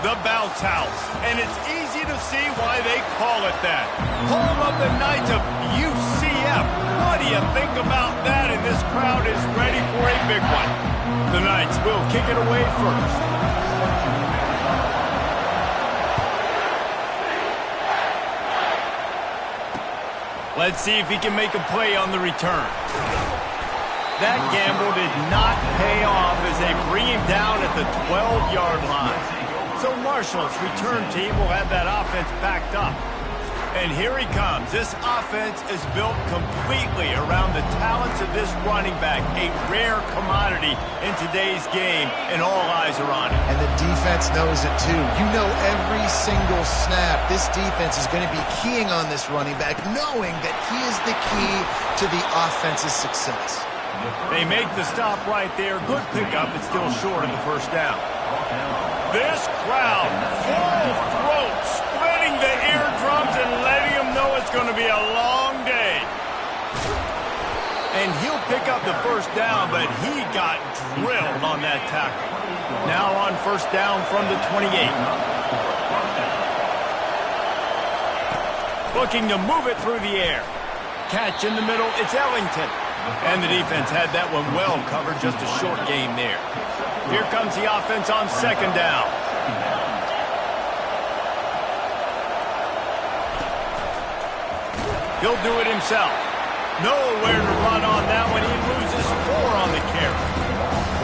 The Bounce House, and it's easy to see why they call it that. Home of the Knights of UCF. What do you think about that? And this crowd is ready for a big one. The Knights will kick it away first. Let's see if he can make a play on the return. That gamble did not pay off as they bring him down at the 12-yard line. So Marshall's return team will have that offense backed up. And here he comes. This offense is built completely around the talents of this running back, a rare commodity in today's game, and all eyes are on him. And the defense knows it too. You know every single snap this defense is going to be keying on this running back, knowing that he is the key to the offense's success. They make the stop right there. Good pickup. It's still short of the first down. This crowd, full throat, splitting the eardrums and letting them know it's going to be a long day. And he'll pick up the first down, but he got drilled on that tackle. Now on first down from the 28. Looking to move it through the air. Catch in the middle, it's Ellington. And the defense had that one well covered, just a short game there. Here comes the offense on second down. He'll do it himself. Nowhere to run on that one. He loses 4 on the carry.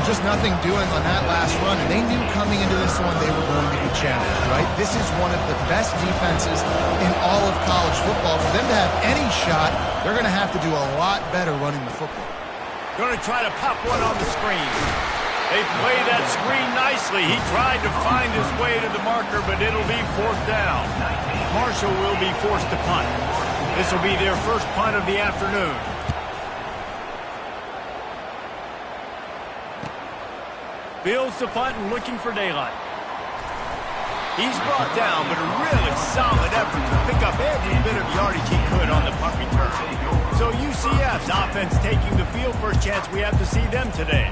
Just nothing doing on that last run, and they knew coming into this one they were going to be challenged, right? This is one of the best defenses in all of college football. For them to have any shot, they're going to have to do a lot better running the football. Going to try to pop one on the screen. They play that screen nicely. He tried to find his way to the marker, but it'll be fourth down. Marshall will be forced to punt. This will be their first punt of the afternoon. Fields the punt and looking for daylight. He's brought down, but a really solid effort to pick up every bit of yardage he could on the punt return. So UCF's offense taking the field for a chance. We have to see them today.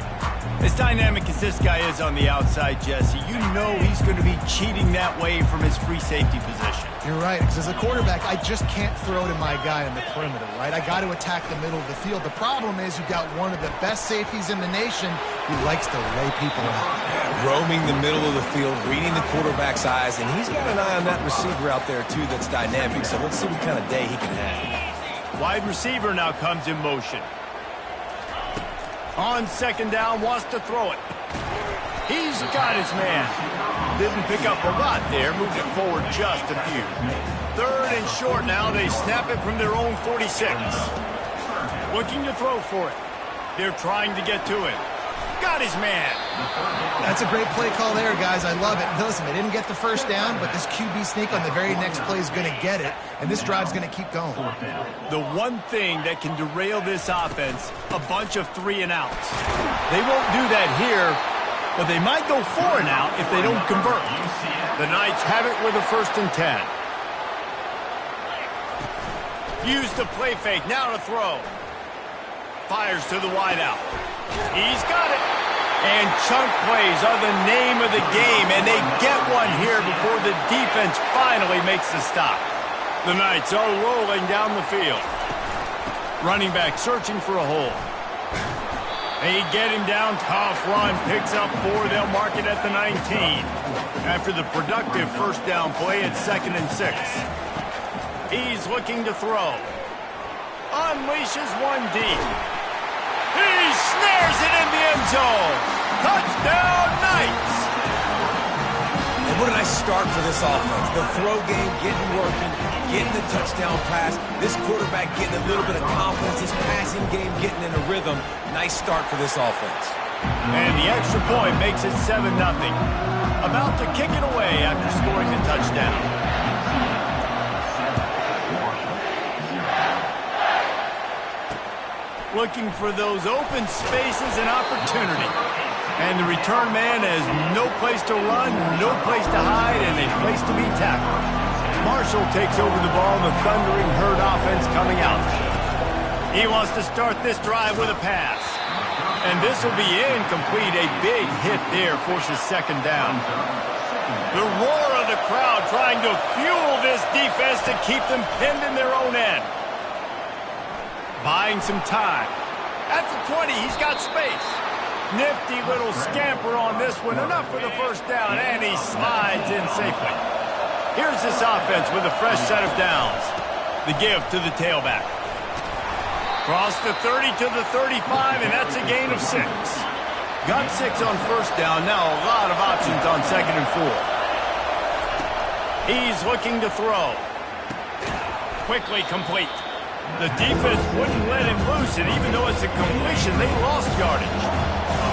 As dynamic as this guy is on the outside, Jesse, you know he's going to be cheating that way from his free safety position. You're right, because as a quarterback, I just can't throw to my guy in the perimeter, right? I got to attack the middle of the field. The problem is you've got one of the best safeties in the nation who likes to lay people out. Yeah, roaming the middle of the field, reading the quarterback's eyes, and he's got an eye on that receiver out there, too, that's dynamic. So let's see what kind of day he can have. Wide receiver now comes in motion. On second down, wants to throw it. He's got his man. Didn't pick up a lot there, moved it forward just a few. Third and short now, they snap it from their own 46. Looking to throw for it. They're trying to get to him. Got his man. That's a great play call there, guys. I love it. Listen, they didn't get the first down, but this QB sneak on the very next play is going to get it, and this drive's going to keep going. The one thing that can derail this offense, a bunch of 3 and outs. They won't do that here, but they might go 4 and out if they don't convert. The Knights have it with a 1st and 10. Use the play fake, now to throw. Fires to the wideout. He's got it. And chunk plays are the name of the game, and they get one here before the defense finally makes the stop. The Knights are rolling down the field. Running back searching for a hole. They get him down, tough run, picks up 4, they'll mark it at the 19. After the productive first down play, it's 2nd and 6. He's looking to throw. Unleashes one deep. He snares it in the end zone. Touchdown, Knights! And what a nice start for this offense. The throw game getting working, getting the touchdown pass. This quarterback getting a little bit of confidence. This passing game getting in a rhythm. Nice start for this offense. And the extra point makes it 7-0. About to kick it away after scoring the touchdown. Looking for those open spaces and opportunity. And the return man has no place to run, no place to hide, and a place to be tackled. Marshall takes over the ball, the thundering herd offense coming out. He wants to start this drive with a pass. And this will be incomplete. A big hit there forces 2nd down. The roar of the crowd trying to fuel this defense to keep them pinned in their own end. Buying some time. At the 20, he's got space. Nifty little scamper on this one. Enough for the first down, and he slides in safely. Here's this offense with a fresh set of downs. The give to the tailback. Cross the 30 to the 35, and that's a gain of 6. Got 6 on first down. Now a lot of options on 2nd and 4. He's looking to throw. Quickly complete. The defense wouldn't let him loose, and even though it's a completion, they lost yardage.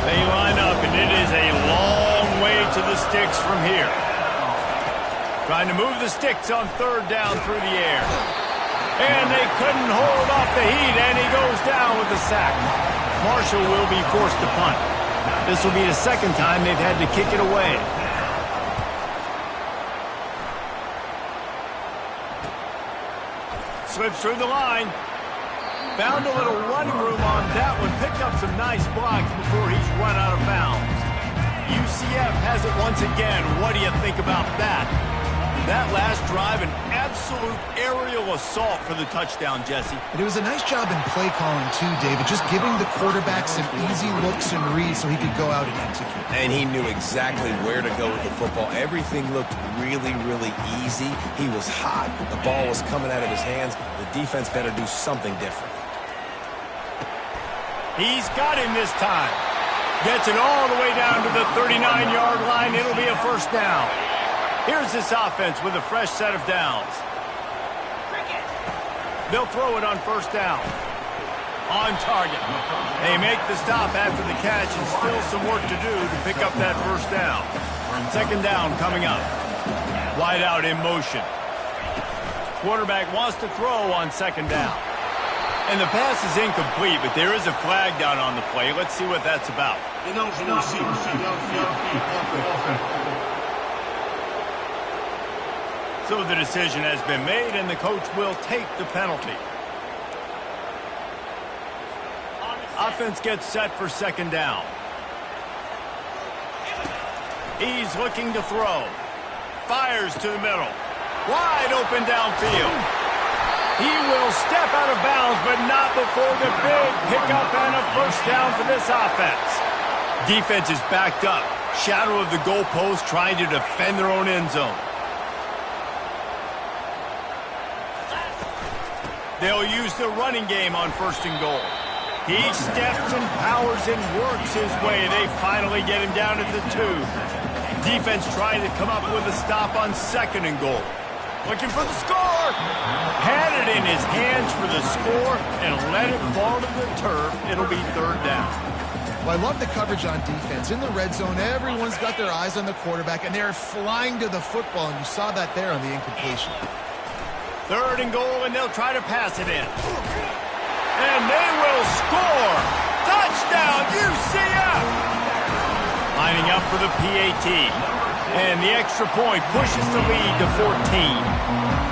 They line up, and it is a long way to the sticks from here. Trying to move the sticks on 3rd down through the air. And they couldn't hold off the heat, and he goes down with the sack. Marshall will be forced to punt. This will be the 2nd time they've had to kick it away. Slips through the line. Found a little running room on that one. Picked up some nice blocks before he's run out of bounds. UCF has it once again. What do you think about that? That last drive, an absolute aerial assault for the touchdown, Jesse. And it was a nice job in play calling, too, David, just giving the quarterback some easy looks and reads so he could go out and execute. And he knew exactly where to go with the football. Everything looked really, really easy. He was hot. The ball was coming out of his hands. The defense better do something different. He's got him this time. Gets it all the way down to the 39-yard line. It'll be a first down. Here's this offense with a fresh set of downs. They'll throw it on first down. On target. They make the stop after the catch, and still some work to do to pick up that first down. 2nd down coming up. Wide out in motion. Quarterback wants to throw on 2nd down. And the pass is incomplete, but there is a flag down on the play. Let's see what that's about. So the decision has been made, and the coach will take the penalty. Offense gets set for 2nd down. He's looking to throw. Fires to the middle. Wide open downfield. He will step out of bounds, but not before the big pickup and a first down for this offense. Defense is backed up. Shadow of the goalpost, trying to defend their own end zone. They'll use the running game on 1st and goal. He steps and powers and works his way. They finally get him down at the 2. Defense trying to come up with a stop on 2nd and goal. Looking for the score. Had it in his hands for the score and let it fall to the turf. It'll be 3rd down. Well, I love the coverage on defense. In the red zone, everyone's got their eyes on the quarterback, and they're flying to the football, and you saw that there on the incompletion. 3rd and goal, and they'll try to pass it in. And they will score! Touchdown, UCF! Lining up for the PAT. And the extra point pushes the lead to 14.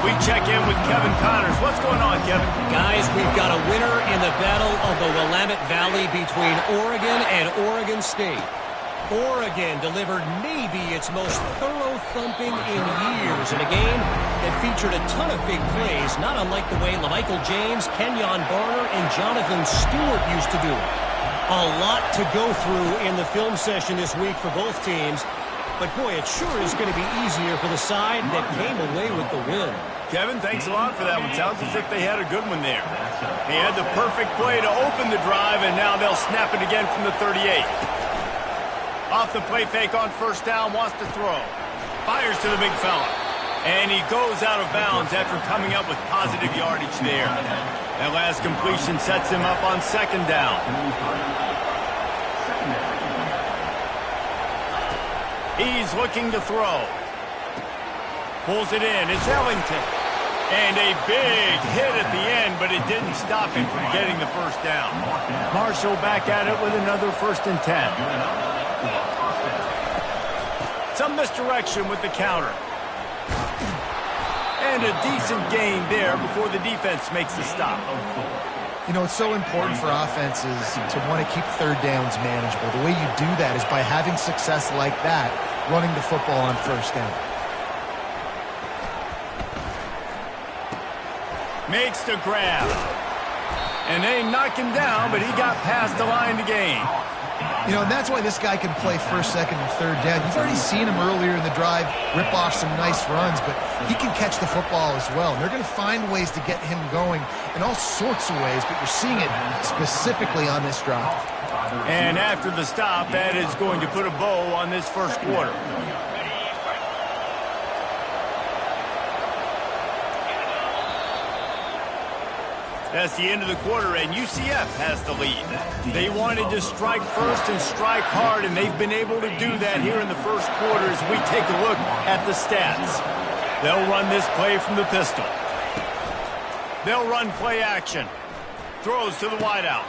We check in with Kevin Connors. What's going on, Kevin? Guys, we've got a winner in the battle of the Willamette Valley between Oregon and Oregon State. Oregon delivered maybe its most thorough thumping in years in a game that featured a ton of big plays, not unlike the way LaMichael James, Kenyon Barner, and Jonathan Stewart used to do it. A lot to go through in the film session this week for both teams, but boy, it sure is going to be easier for the side that came away with the win. Kevin, thanks a lot for that one. Sounds as if they had a good one there. They had the perfect play to open the drive, and now they'll snap it again from the 38. Off the play fake on 1st down, wants to throw. Fires to the big fella. And he goes out of bounds after coming up with positive yardage there. That last completion sets him up on 2nd down. He's looking to throw. Pulls it in. It's Ellington. And a big hit at the end, but it didn't stop him from getting the first down. Marshall back at it with another 1st and 10. Some misdirection with the counter. And a decent gain there before the defense makes the stop. You know, it's so important for offenses to want to keep 3rd downs manageable. The way you do that is by having success like that running the football on first down. Makes the grab. And they knock him down, but he got past the line to gain. You know, and that's why this guy can play first, second, and third down. You've already seen him earlier in the drive rip off some nice runs, but he can catch the football as well. And they're going to find ways to get him going in all sorts of ways, but you're seeing it specifically on this drive. And after the stop, that is going to put a bow on this first quarter. That's the end of the quarter, and UCF has the lead. They wanted to strike first and strike hard, and they've been able to do that here in the first quarter as we take a look at the stats. They'll run this play from the pistol. They'll run play action. Throws to the wideout.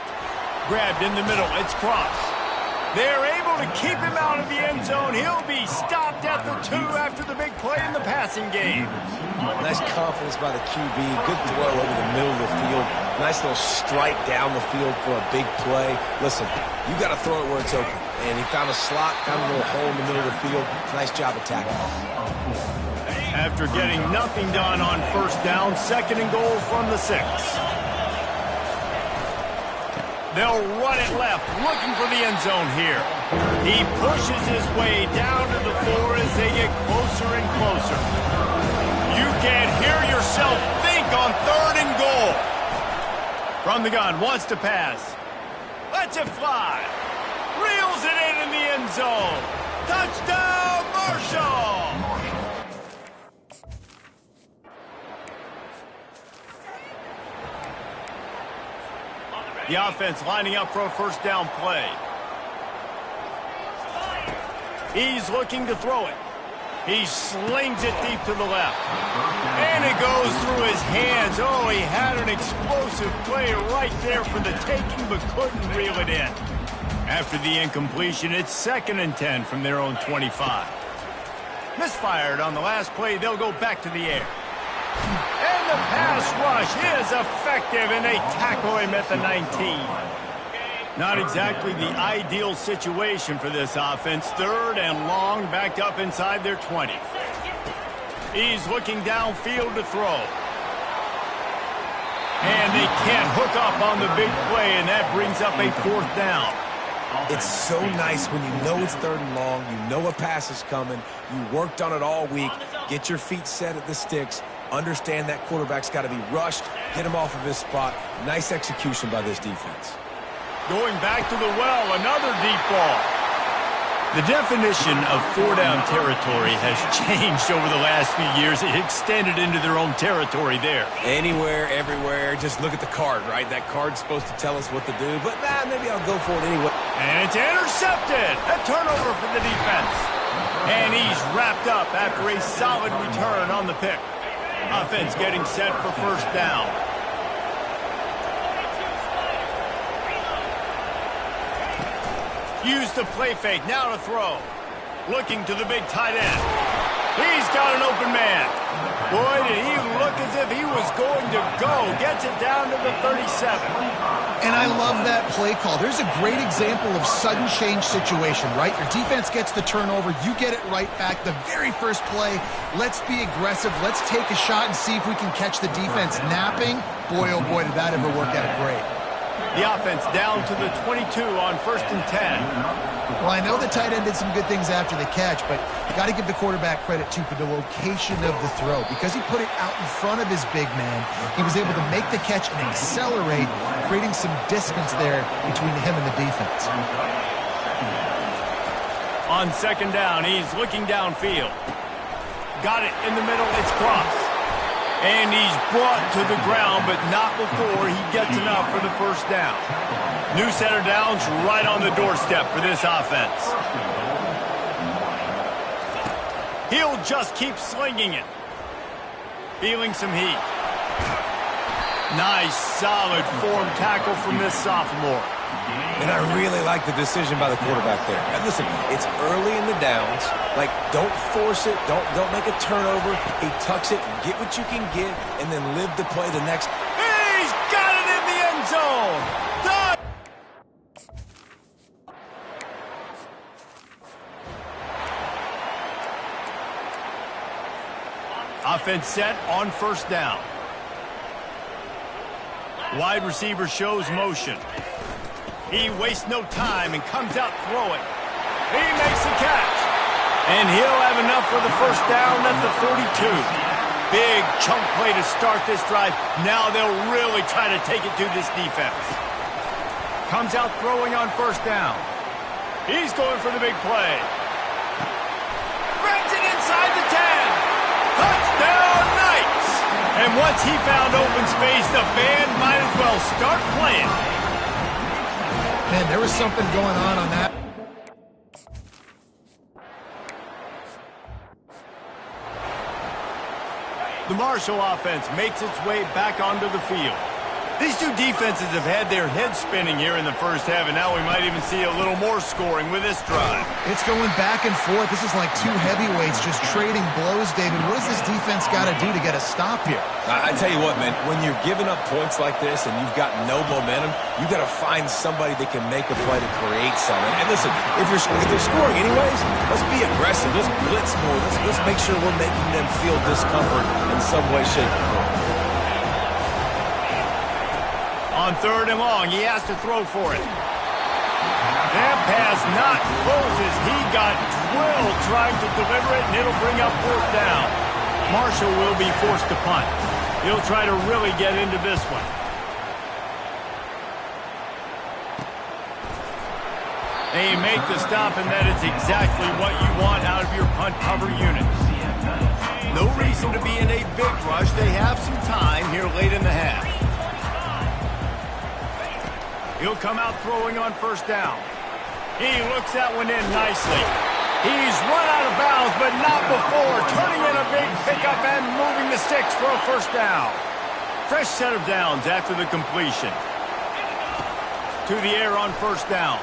Grabbed in the middle. It's Cross. They're able to keep him out of the end zone. He'll be stopped at the 2 after the big play in the passing game. Nice confidence by the QB. Good throw over the middle of the field. Nice little strike down the field for a big play. Listen, you got to throw it where it's open. And he found a slot, found a little hole in the middle of the field. Nice job attacking. After getting nothing done on first down, 2nd and goal from the 6. They'll run it left, looking for the end zone here. He pushes his way down to the 4 as they get closer and closer. You can hear yourself think on 3rd and goal. From the gun, wants to pass. Lets it fly. Reels it in the end zone. Touchdown, Marshall! The offense lining up for a first down play. He's looking to throw it. He slings it deep to the left. And it goes through his hands. Oh, he had an explosive play right there for the taking, but couldn't reel it in. After the incompletion, it's 2nd and 10 from their own 25. Misfired on the last play. They'll go back to the air. And the pass rush is effective, and they tackle him at the 19. Not exactly the ideal situation for this offense. 3rd and long, backed up inside their 20. He's looking downfield to throw. And they can't hook up on the big play, and that brings up a 4th down. It's so nice when you know it's 3rd and long, you know a pass is coming, you worked on it all week, get your feet set at the sticks, understand that quarterback's got to be rushed, get him off of his spot. Nice execution by this defense. Going back to the well, another deep ball. The definition of 4-down territory has changed over the last few years. It extended into their own territory there. Anywhere, everywhere, just look at the card, right? That card's supposed to tell us what to do, but maybe I'll go for it anyway. And it's intercepted. A turnover for the defense. And he's wrapped up after a solid return on the pick. Offense getting set for first down. Use the play fake, now to throw. Looking to the big tight end. He's got an open man. Boy, did he look as if he was going to go. Gets it down to the 37. And I love that play call. There's a great example of sudden change situation, right? Your defense gets the turnover. You get it right back. The very first play, let's be aggressive. Let's take a shot and see if we can catch the defense napping. Boy, oh boy, did that ever work out great. The offense down to the 22 on 1st and 10. Well, I know the tight end did some good things after the catch, but got to give the quarterback credit, too, for the location of the throw. Because he put it out in front of his big man, he was able to make the catch and accelerate, creating some distance there between him and the defense. On 2nd down, he's looking downfield. Got it in the middle, it's Cross. And he's brought to the ground, but not before he gets enough for the first down. New set of downs right on the doorstep for this offense. He'll just keep slinging it. Feeling some heat. Nice, solid form tackle from this sophomore. And I really like the decision by the quarterback there. And listen, it's early in the downs. Like, don't force it. Don't make a turnover. He tucks it, get what you can get, and then live to play the next. He's got it in the end zone. Done. offense set on first down. Wide receiver shows motion. He wastes no time and comes out throwing. He makes the catch. And he'll have enough for the first down at the 42. Big chunk play to start this drive. Now they'll really try to take it to this defense. Comes out throwing on first down. He's going for the big play. Grabs it inside the 10. Touchdown, Knights! And once he found open space, the band might as well start playing. Man, there was something going on that. The Marshall offense makes its way back onto the field. These two defenses have had their heads spinning here in the first half, and now we might even see a little more scoring with this drive. It's going back and forth. This is like two heavyweights just trading blows, David. What does this defense got to do to get a stop here? I tell you what, man, when you're giving up points like this and you've got no momentum, you got to find somebody that can make a play to create something. And listen, if they're scoring anyways, let's be aggressive. Let's blitz more. Let's make sure we're making them feel discomfort in some way, shape, or form. On third and long, he has to throw for it. That pass not close as he got drilled trying to deliver it, and it'll bring up fourth down. Marshall will be forced to punt. He'll try to really get into this one. They make the stop, and that is exactly what you want out of your punt cover unit. No reason to be in a big rush. They have some time here late in the half. He'll come out throwing on first down. He looks that one in nicely. He's run out of bounds, but not before. Turning in a big pickup and moving the sticks for a first down. Fresh set of downs after the completion. To the air on first down.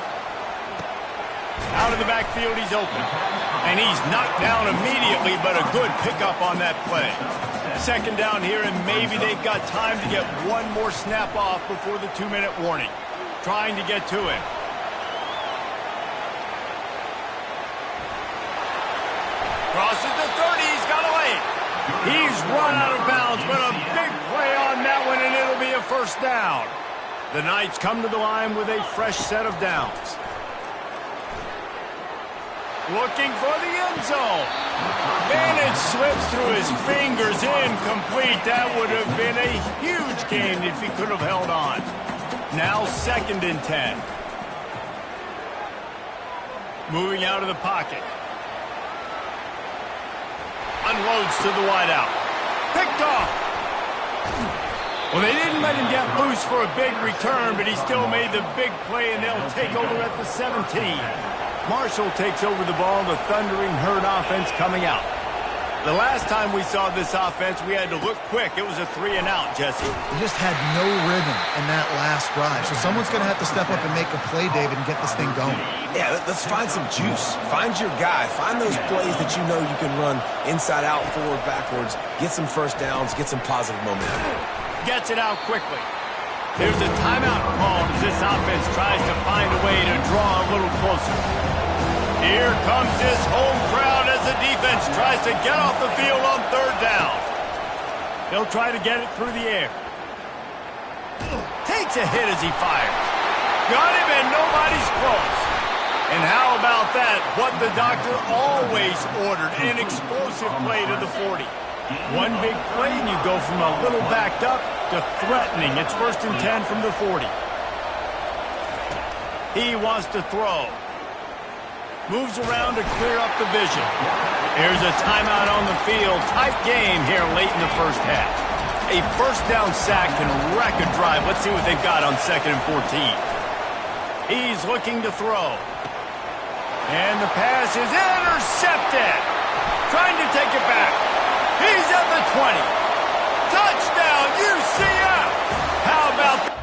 Out of the backfield, he's open. And he's knocked down immediately, but a good pickup on that play. Second down here, and maybe they've got time to get one more snap off before the 2-minute warning. Trying to get to him. Crosses the 30, he's got away. He's run out of bounds, but a big play on that one, and it'll be a first down. The Knights come to the line with a fresh set of downs. Looking for the end zone. And it slips through his fingers, incomplete. That would have been a huge gain if he could have held on. Now 2nd and 10. Moving out of the pocket. Unloads to the wideout. Picked off. Well, they didn't let him get loose for a big return, but he still made the big play, and they'll take over at the 17. Marshall takes over the ball, the Thundering Herd offense coming out. The last time we saw this offense, we had to look quick. It was a 3-and-out, Jesse. They just had no rhythm in that last drive. So someone's going to have to step up and make a play, David, and get this thing going. Yeah, let's find some juice. Find your guy. Find those plays that you know you can run inside out, forward, backwards. Get some first downs. Get some positive momentum. Gets it out quickly. There's a timeout called as this offense tries to find a way to draw a little closer. Here comes this home crowd as the defense tries to get off the field on third down. He'll try to get it through the air. Takes a hit as he fires. Got him and nobody's close. And how about that? What the doctor always ordered, an explosive play to the 40. One big play and you go from a little backed up to threatening. It's 1st and 10 from the 40. He wants to throw. Moves around to clear up the vision. Here's a timeout on the field. Tight game here late in the first half. A first down sack can wreck a drive. Let's see what they've got on 2nd and 14. He's looking to throw. And the pass is intercepted. Trying to take it back. He's at the 20. Touchdown, UCF. How about that?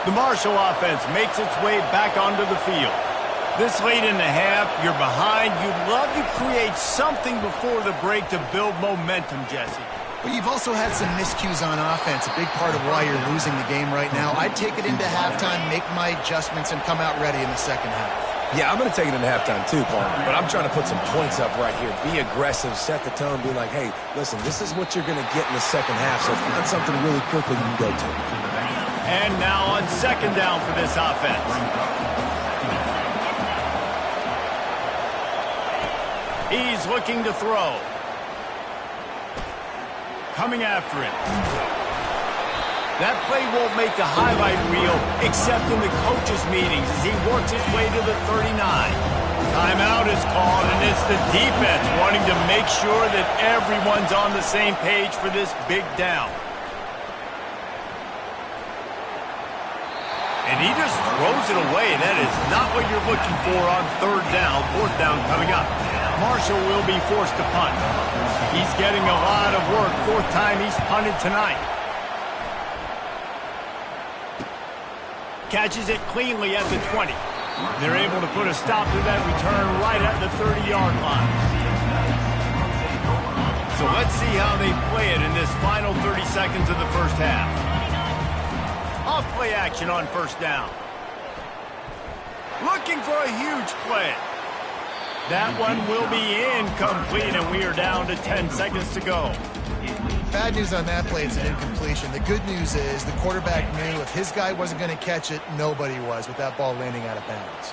The Marshall offense makes its way back onto the field. This late in the half, you're behind. You'd love to create something before the break to build momentum, Jesse. But you've also had some miscues on offense, a big part of why you're losing the game right now. I'd take it into halftime, make my adjustments, and come out ready in the second half. Yeah, I'm going to take it into halftime too, Paul. But I'm trying to put some points up right here. Be aggressive, set the tone, be like, hey, listen, this is what you're going to get in the second half, so find something really quickly you can go to. And now on second down for this offense. He's looking to throw. Coming after it. That play won't make the highlight reel except in the coaches' meetings as he works his way to the 39. Timeout is called, and it's the defense wanting to make sure that everyone's on the same page for this big down. And he just throws it away. That is not what you're looking for on third down. Fourth down coming up. Marshall will be forced to punt. He's getting a lot of work. Fourth time he's punted tonight. Catches it cleanly at the 20. They're able to put a stop to that return right at the 30-yard line. So let's see how they play it in this final 30 seconds of the first half. Off play action on first down. Looking for a huge play. That one will be incomplete, and we are down to 10 seconds to go. Bad news on that play, it's an incompletion. The good news is the quarterback knew if his guy wasn't going to catch it, nobody was with that ball landing out of bounds.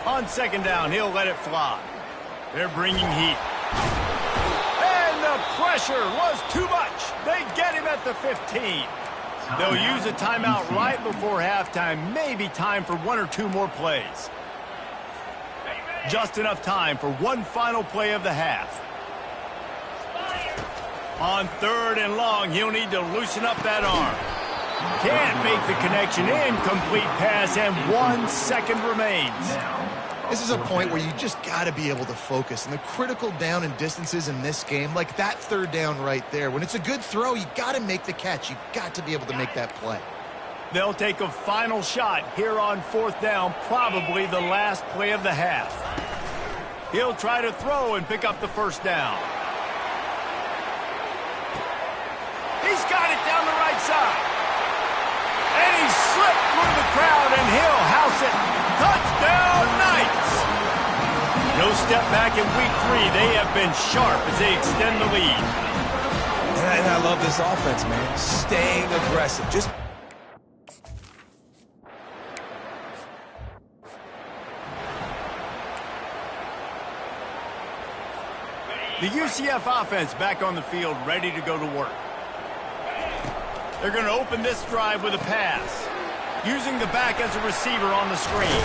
On second down, he'll let it fly. They're bringing heat. And the pressure was too much. They get him at the 15. They'll use a timeout right before halftime. Maybe time for one or two more plays. Just enough time for one final play of the half. On third and long, he'll need to loosen up that arm. Can't make the connection. Incomplete pass, and 1 second remains. This is a point where you just got to be able to focus. And the critical down and distances in this game, like that third down right there, when it's a good throw, you got to make the catch. You got to be able to make that play. They'll take a final shot here on fourth down, probably the last play of the half. He'll try to throw and pick up the first down. He's got it down the right side. And he slipped through the crowd, and he'll house it. Touchdown, Knights! No step back in week 3. They have been sharp as they extend the lead. And I love this offense, man. Staying aggressive. Just the UCF offense back on the field, ready to go to work. They're going to open this drive with a pass, using the back as a receiver on the screen.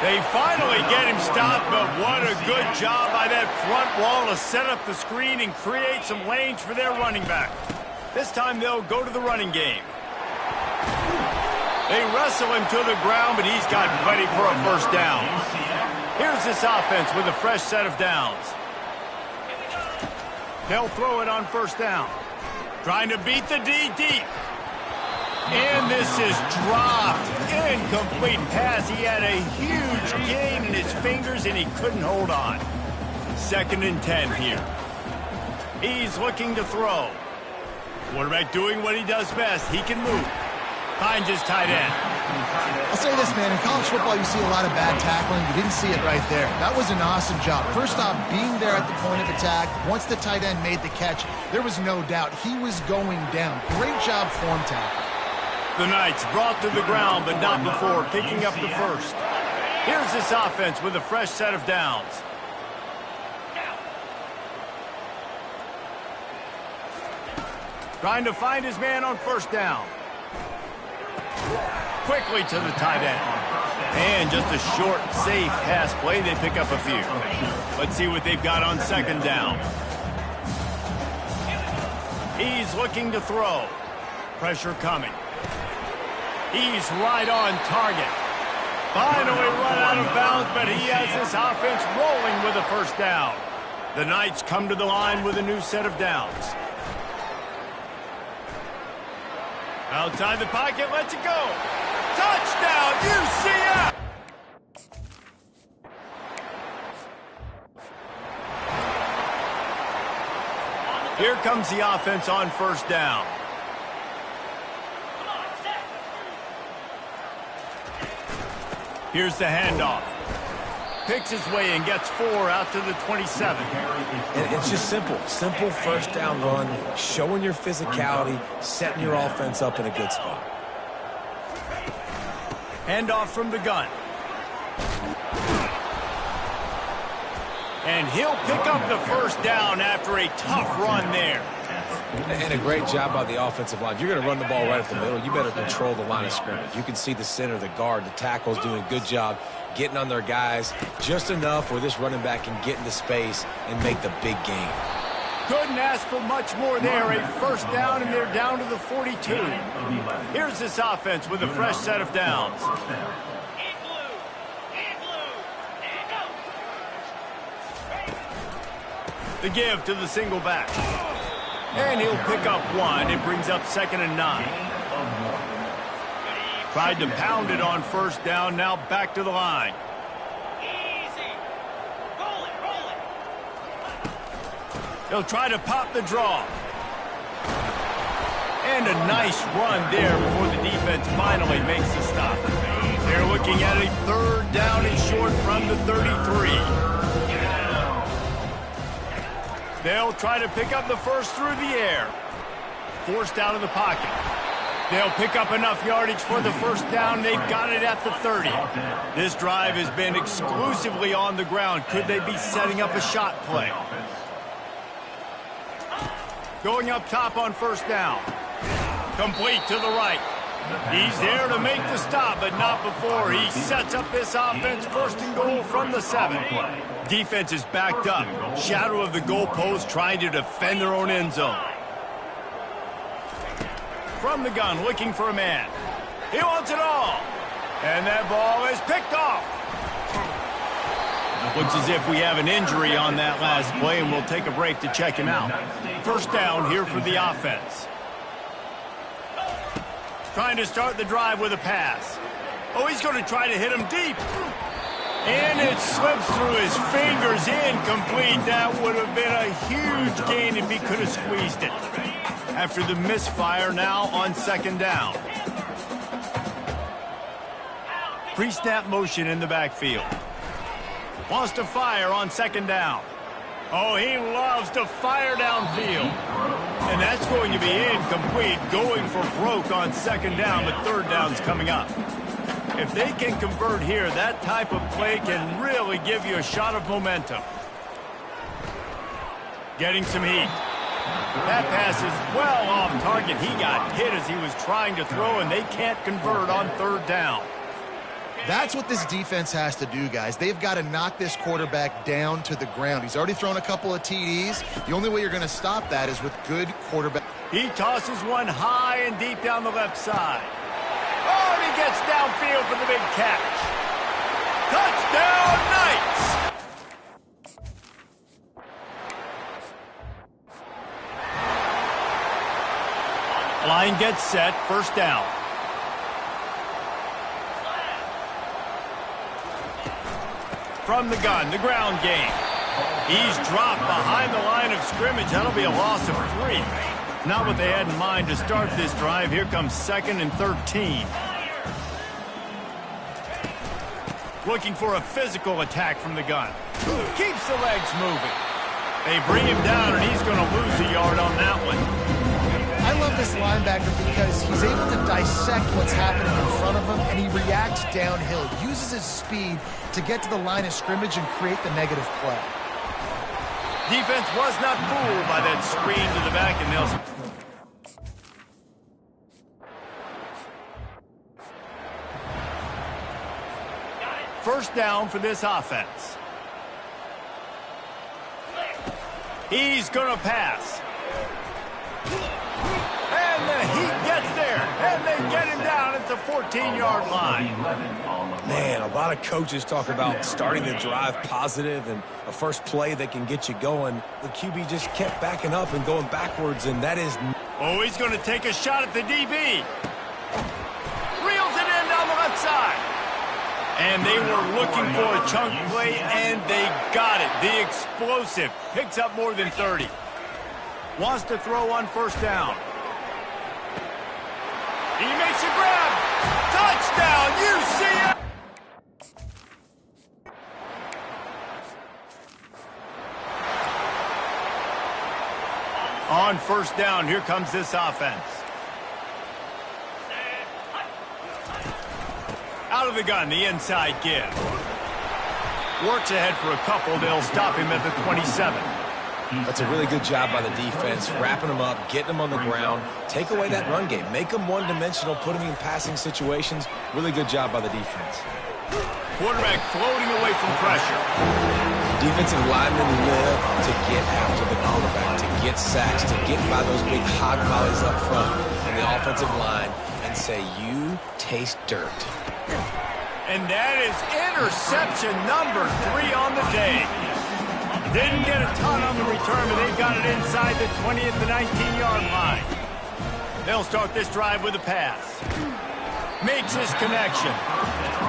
They finally get him stopped, but what a good job by that front wall to set up the screen and create some lanes for their running back. This time they'll go to the running game. They wrestle him to the ground, but he's got plenty for a first down. Here's this offense with a fresh set of downs. They'll throw it on first down. Trying to beat the D deep. And this is dropped. Incomplete pass. He had a huge gain in his fingers, and he couldn't hold on. 2nd and 10 here. He's looking to throw. Quarterback doing what he does best. He can move. Finds his tight end. I'll say this, man. In college football, you see a lot of bad tackling. You didn't see it right there. That was an awesome job. First off, being there at the point of attack. Once the tight end made the catch, there was no doubt he was going down. Great job form tackle. The Knights brought to the ground, but not before picking up the first. Here's this offense with a fresh set of downs. Trying to find his man on first down. Quickly to the tight end. And just a short, safe pass play. They pick up a few. Let's see what they've got on second down. He's looking to throw. Pressure coming. He's right on target. Finally run out of bounds, but he has this offense rolling with a first down. The Knights come to the line with a new set of downs. Outside the pocket, lets it go. Touchdown, UCF! Here comes the offense on first down. Here's the handoff. Picks his way and gets 4 out to the 27. And it's just simple. Simple first down run, showing your physicality, setting your offense up in a good spot. Handoff from the gun. And he'll pick up the first down after a tough run there. And a great job by the offensive line. If you're going to run the ball right up the middle, you better control the line of scrimmage. You can see the center, the guard, the tackles doing a good job getting on their guys just enough where this running back can get into space and make the big game. Couldn't ask for much more there. A first down, and they're down to the 42. Here's this offense with a fresh set of downs. The give to the single back. And he'll pick up 1. It brings up 2nd and 9. Tried to pound it on first down. Now back to the line. He'll try to pop the draw. And a nice run there before the defense finally makes the stop. They're looking at a 3rd down and short from the 33. They'll try to pick up the first through the air. Forced out of the pocket. They'll pick up enough yardage for the first down. They've got it at the 30. This drive has been exclusively on the ground. Could they be setting up a shot play? Going up top on first down. Complete to the right. He's there to make the stop, but not before. He sets up this offense 1st and goal from the 7. Defense is backed up. Shadow of the goalpost trying to defend their own end zone. From the gun, looking for a man. He wants it all. And that ball is picked off. Looks as if we have an injury on that last play, and we'll take a break to check him out. First down here for the offense. Trying to start the drive with a pass. Oh, he's going to try to hit him deep. And it slips through his fingers, incomplete. That would have been a huge gain if he could have squeezed it. After the misfire, now on 2nd down. Pre-snap motion in the backfield. Wants to fire on 2nd down. Oh, he loves to fire downfield. And that's going to be incomplete, going for broke on 2nd down, but 3rd down's coming up. If they can convert here, that type of play can really give you a shot of momentum. Getting some heat. That pass is well off target. He got hit as he was trying to throw, and they can't convert on 3rd down. That's what this defense has to do, guys. They've got to knock this quarterback down to the ground. He's already thrown a couple of TDs. The only way you're going to stop that is with good quarterback. He tosses one high and deep down the left side. Oh, and he gets downfield for the big catch. Touchdown, Knights! Line gets set, first down. From the gun, the ground game. He's dropped behind the line of scrimmage. That'll be a loss of 3. Not what they had in mind to start this drive. Here comes 2nd and 13. Looking for a physical attack from the gun. Keeps the legs moving. They bring him down, and he's going to lose a yard on that one. I love this linebacker because he's able to dissect what's happening in front of him, and he reacts downhill, uses his speed to get to the line of scrimmage and create the negative play. Defense was not fooled by that screen to the back, and they'll... First down for this offense. He's going to pass. And the heat gets there, and they get him down at the 14-yard line. Man, a lot of coaches talk about starting the drive positive and a first play that can get you going. The QB just kept backing up and going backwards, and that is... Oh, he's going to take a shot at the DB. Reels it in down the left side. And they were looking for a chunk play, and they got it. The explosive picks up more than 30. Wants to throw on first down. He makes a grab. Touchdown, UCF! On first down, here comes this offense. Out of the gun, the inside give. Works ahead for a couple. They'll stop him at the 27. That's a really good job by the defense, wrapping them up, getting them on the ground. Take away that run game. Make them one-dimensional, put them in passing situations. Really good job by the defense. Quarterback floating away from pressure. Defensive linemen live to get after the quarterback, to get sacks, to get by those big hog mollies up front in the offensive line and say, you taste dirt. And that is interception number 3 on the day. Didn't get a ton on the return, but they've got it inside the 20 at the 19-yard line. They'll start this drive with a pass. Makes his connection.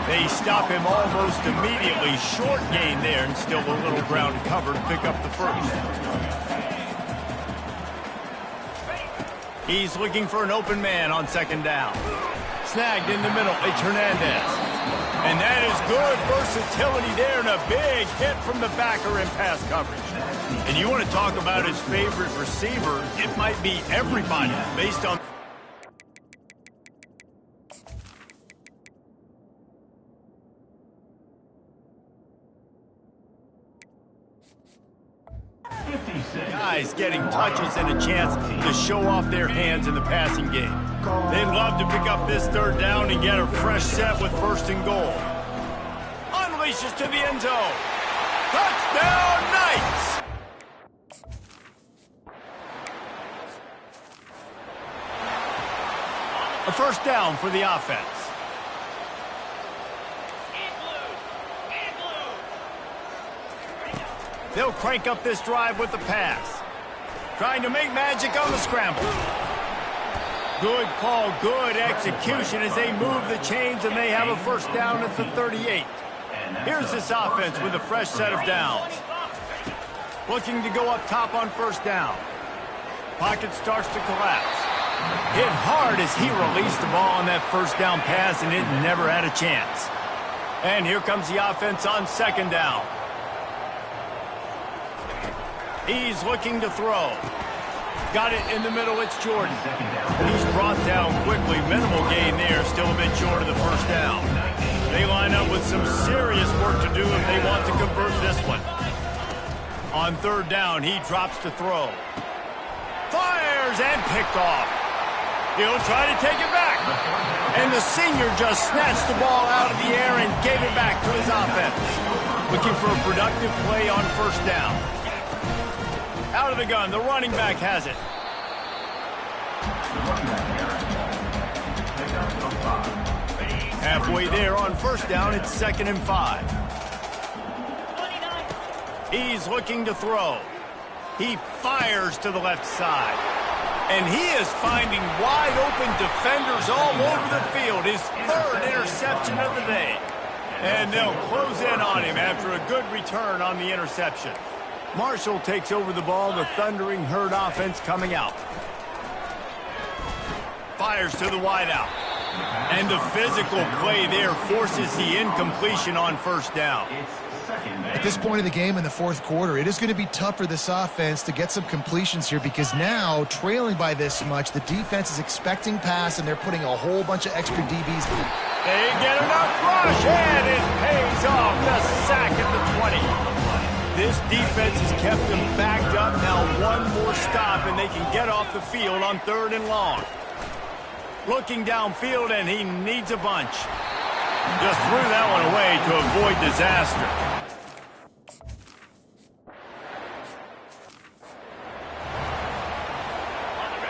They stop him almost immediately. Short gain there, and still a little ground covered to pick up the first. He's looking for an open man on second down. Snagged in the middle. It's Hernandez. And that is good versatility there, and a big hit from the backer in pass coverage. And you want to talk about his favorite receiver, it might be everybody based on... Guys getting touches and a chance to show off their hands in the passing game. They'd love to pick up this third down and get a fresh set with first and goal. Unleashes to the end zone. Touchdown, Knights! A first down for the offense. They'll crank up this drive with the pass. Trying to make magic on the scramble. Good call, good execution as they move the chains, and they have a first down at the 38. Here's this offense with a fresh set of downs. Looking to go up top on first down. Pocket starts to collapse. Hit hard as he released the ball on that first down pass, and it never had a chance. And here comes the offense on second down. He's looking to throw. Got it in the middle, it's Jordan. He's brought down quickly. Minimal gain there, still a bit short of the first down. They line up with some serious work to do if they want to convert this one. On third down, he drops to throw. Fires and picked off. He'll try to take it back. And the senior just snatched the ball out of the air and gave it back to his offense. Looking for a productive play on first down. Out of the gun, the running back has it. Halfway there on first down, it's 2nd and 5. He's looking to throw. He fires to the left side. And he is finding wide open defenders all over the field. His 3rd interception of the day. And they'll close in on him after a good return on the interception. Marshall takes over the ball, the Thundering Herd offense coming out. Fires to the wideout. And the physical play there forces the incompletion on first down. At this point of the game in the 4th quarter, it is going to be tough for this offense to get some completions here because now, trailing by this much, the defense is expecting pass and they're putting a whole bunch of extra DBs. They get enough rush, and it pays off. The sack at the 20. This defense has kept them backed up. Now one more stop, and they can get off the field on 3rd and long. Looking downfield, and he needs a bunch. Just threw that one away to avoid disaster.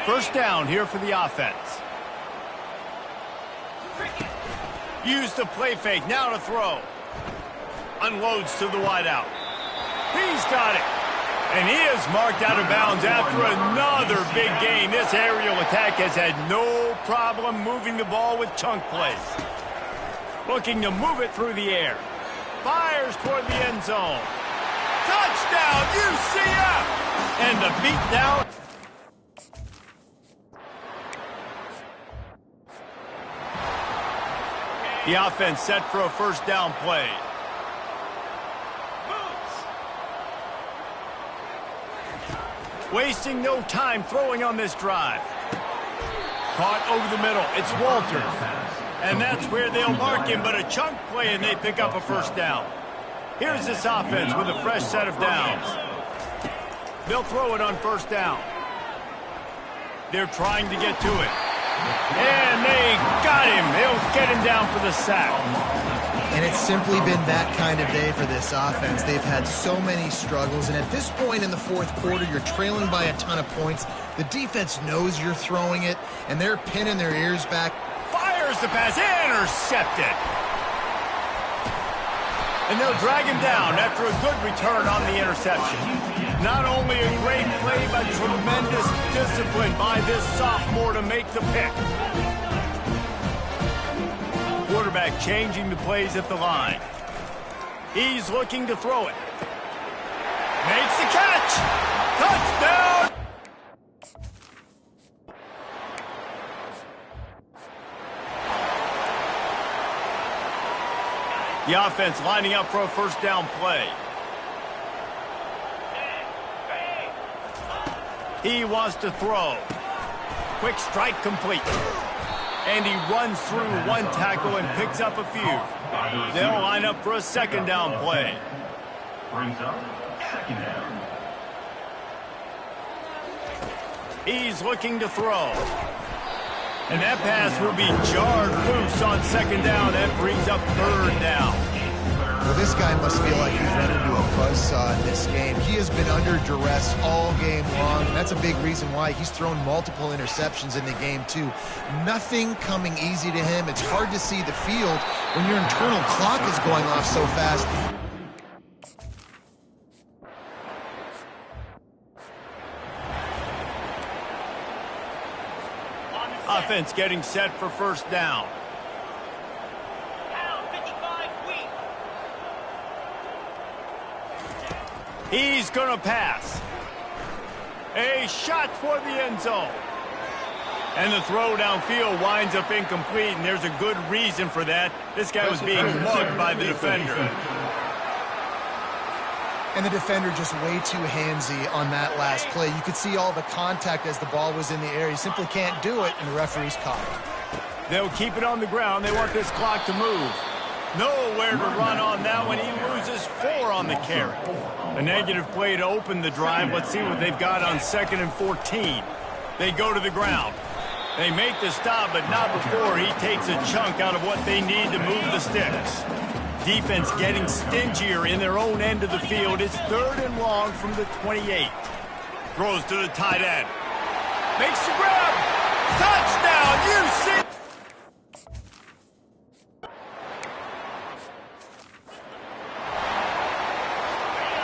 First down here for the offense. Use the play fake, now to throw. Unloads to the wideout. He's got it. And he is marked out of bounds after another big gain. This aerial attack has had no problem moving the ball with chunk plays. Looking to move it through the air. Fires toward the end zone. Touchdown, UCF! And the beat down. The offense set for a first down play. Wasting no time throwing on this drive. Caught over the middle. It's Walters. And that's where they'll mark him, but a chunk play and they pick up a first down. Here's this offense with a fresh set of downs. They'll throw it on first down. They're trying to get to it. And they got him. They'll get him down for the sack. And it's simply been that kind of day for this offense. They've had so many struggles, and at this point in the fourth quarter, you're trailing by a ton of points. The defense knows you're throwing it, and they're pinning their ears back. Fires the pass, intercepted. And they'll drag him down after a good return on the interception. Not only a great play, but tremendous discipline by this sophomore to make the pick. Quarterback changing the plays at the line. He's looking to throw it. Makes the catch. Touchdown. The offense lining up for a first down play. He wants to throw. Quick strike complete. And he runs through one tackle and picks up a few. They'll line up for a second down play. Brings up second down. He's looking to throw. And that pass will be jarred loose on second down. That brings up third down. Well, this guy must feel like he's run into a buzzsaw in this game. He has been under duress all game long, and that's a big reason why he's thrown multiple interceptions in the game, too. Nothing coming easy to him. It's hard to see the field when your internal clock is going off so fast. Offense getting set for first down. He's going to pass. A shot for the end zone. And the throw downfield winds up incomplete, and there's a good reason for that. This guy was being mugged by the defender. And the defender just way too handsy on that last play. You could see all the contact as the ball was in the air. He simply can't do it, and the referee's caught it. They'll keep it on the ground. They want this clock to move. Nowhere to run on that one. He loses 4 on the carry. A negative play to open the drive. Let's see what they've got on 2nd and 14. They go to the ground. They make the stop, but not before he takes a chunk out of what they need to move the sticks. Defense getting stingier in their own end of the field. It's 3rd and long from the 28. Throws to the tight end. Makes the grab. Touchdown, UC!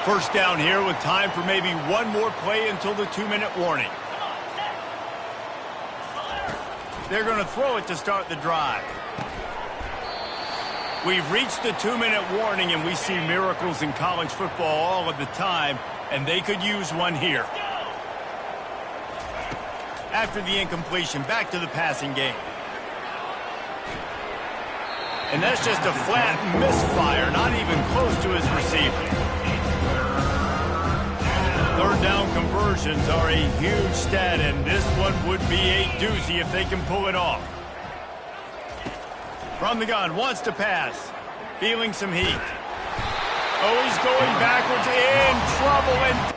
First down here with time for maybe one more play until the 2-minute warning. They're going to throw it to start the drive. We've reached the 2-minute warning, and we see miracles in college football all of the time, and they could use one here. After the incompletion, back to the passing game. And that's just a flat misfire, not even close to his receiver. Third down conversions are a huge stat, and this one would be a doozy if they can pull it off. From the gun, wants to pass. Feeling some heat. Oh, he's going backwards, in trouble, and...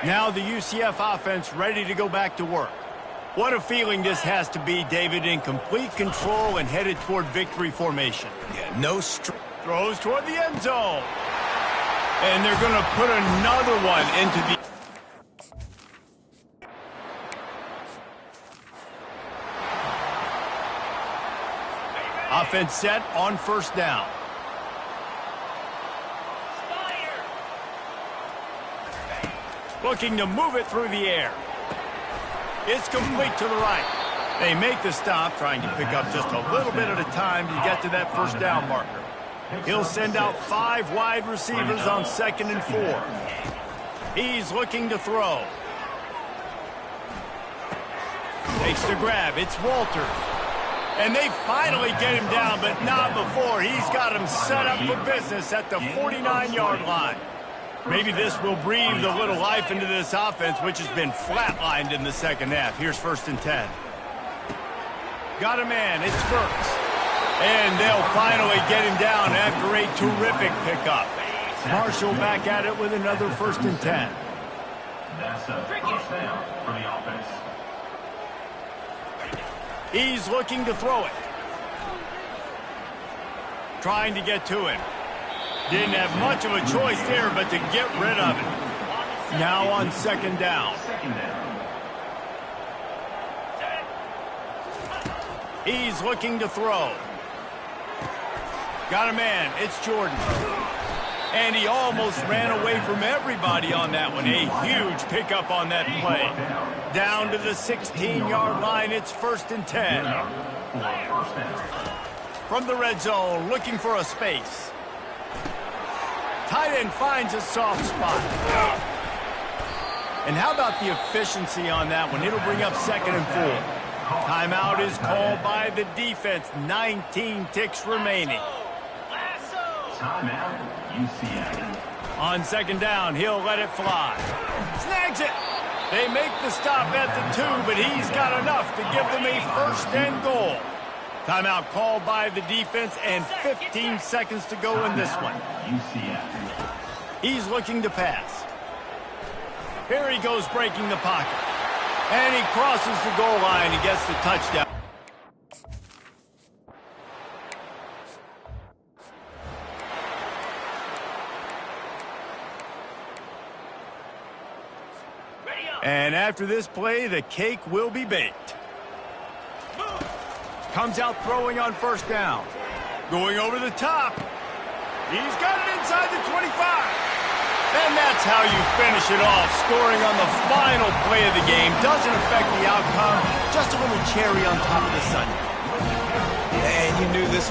Now the UCF offense ready to go back to work. What a feeling this has to be, David, in complete control and headed toward victory formation. Yeah, no throws toward the end zone. And they're going to put another one into the... Offense set on first down. Looking to move it through the air. It's complete to the right. They make the stop, trying to pick up just a little bit at a time to get to that first down marker. He'll send out 5 wide receivers on 2nd and 4. He's looking to throw. Takes the grab. It's Walters. And they finally get him down, but not before. He's got him set up for business at the 49-yard line. Maybe this will breathe a little life into this offense, which has been flatlined in the second half. Here's 1st and 10. Got a man. It's Burks. And they'll finally get him down after a terrific pickup. Marshall back at it with another 1st and 10. That's a first down for the offense. He's looking to throw it. Trying to get to him. Didn't have much of a choice there, but to get rid of it. Now on 2nd down. He's looking to throw. Got a man. It's Jordan. And he almost ran away from everybody on that one. A huge pickup on that play. Down to the 16-yard line, it's 1st and 10. From the red zone, looking for a space. Tight end finds a soft spot. And how about the efficiency on that one? It'll bring up 2nd and 4. Timeout is called by the defense. 19 ticks remaining. Timeout, UCF. On 2nd down, he'll let it fly. Snags it. They make the stop at the 2, but he's got enough to give them a 1st and goal. Timeout called by the defense and 15 seconds to go in this one. UCF. He's looking to pass. Here he goes breaking the pocket. And he crosses the goal line and gets the touchdown. And after this play, the cake will be baked. Comes out throwing on 1st down. Going over the top. He's got it inside the 25. And that's how you finish it off. Scoring on the final play of the game doesn't affect the outcome. Just a little cherry on top of the sundae. And you knew this